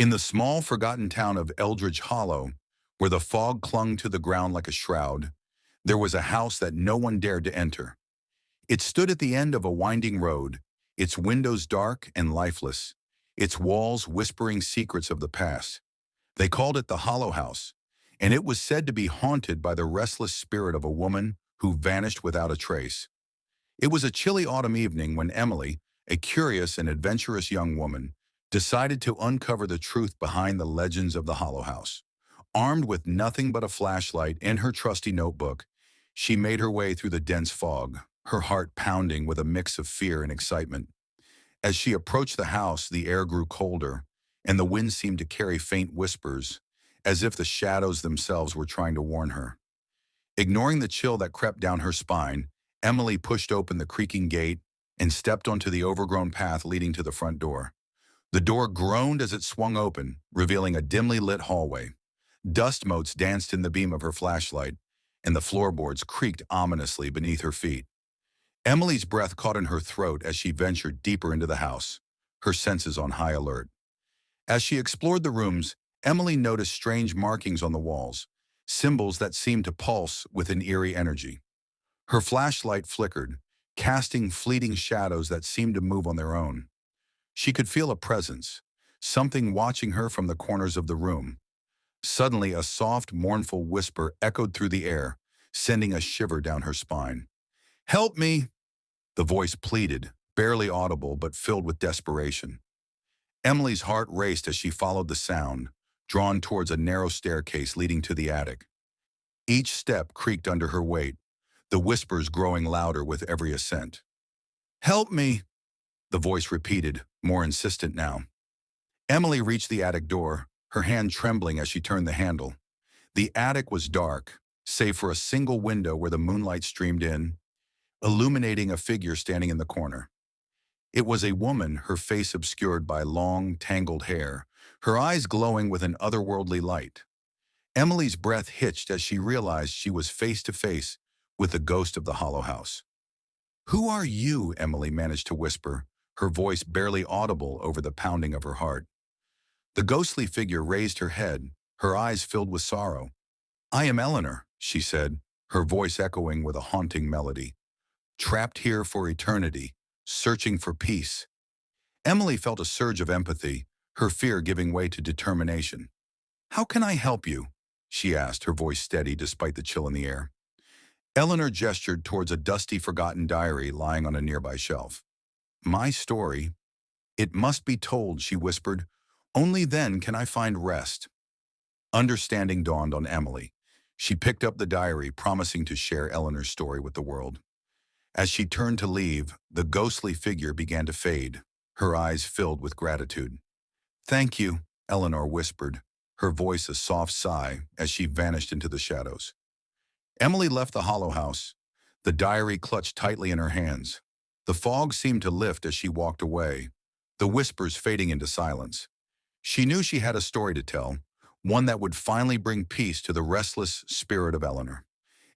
In the small, forgotten town of Eldridge Hollow, where the fog clung to the ground like a shroud, there was a house that no one dared to enter. It stood at the end of a winding road, its windows dark and lifeless, its walls whispering secrets of the past. They called it the Hollow House, and it was said to be haunted by the restless spirit of a woman who vanished without a trace. It was a chilly autumn evening when Emily, a curious and adventurous young woman, decided to uncover the truth behind the legends of the Hollow House. Armed with nothing but a flashlight and her trusty notebook, she made her way through the dense fog, her heart pounding with a mix of fear and excitement. As she approached the house, the air grew colder, and the wind seemed to carry faint whispers, as if the shadows themselves were trying to warn her. Ignoring the chill that crept down her spine, Emily pushed open the creaking gate and stepped onto the overgrown path leading to the front door. The door groaned as it swung open, revealing a dimly lit hallway. Dust motes danced in the beam of her flashlight, and the floorboards creaked ominously beneath her feet. Emily's breath caught in her throat as she ventured deeper into the house, her senses on high alert. As she explored the rooms, Emily noticed strange markings on the walls, symbols that seemed to pulse with an eerie energy. Her flashlight flickered, casting fleeting shadows that seemed to move on their own. She could feel a presence, something watching her from the corners of the room. Suddenly, a soft, mournful whisper echoed through the air, sending a shiver down her spine. "Help me!" the voice pleaded, barely audible but filled with desperation. Emily's heart raced as she followed the sound, drawn towards a narrow staircase leading to the attic. Each step creaked under her weight, the whispers growing louder with every ascent. "Help me!" the voice repeated, more insistent now. Emily reached the attic door, her hand trembling as she turned the handle. The attic was dark, save for a single window where the moonlight streamed in, illuminating a figure standing in the corner. It was a woman, her face obscured by long, tangled hair, her eyes glowing with an otherworldly light. Emily's breath hitched as she realized she was face to face with the ghost of the Hollow House. "Who are you?" Emily managed to whisper, her voice barely audible over the pounding of her heart. The ghostly figure raised her head, her eyes filled with sorrow. "I am Eleanor," she said, her voice echoing with a haunting melody. "Trapped here for eternity, searching for peace." Emily felt a surge of empathy, her fear giving way to determination. "How can I help you?" she asked, her voice steady despite the chill in the air. Eleanor gestured towards a dusty, forgotten diary lying on a nearby shelf. "My story. It must be told," she whispered. "Only then can I find rest." Understanding dawned on Emily. She picked up the diary, promising to share Eleanor's story with the world. As she turned to leave, the ghostly figure began to fade, her eyes filled with gratitude. "Thank you," Eleanor whispered, her voice a soft sigh as she vanished into the shadows. Emily left the Hollow House, the diary clutched tightly in her hands. The fog seemed to lift as she walked away, the whispers fading into silence. She knew she had a story to tell, one that would finally bring peace to the restless spirit of Eleanor.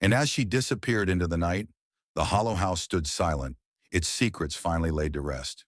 And as she disappeared into the night, the Hollow House stood silent, its secrets finally laid to rest.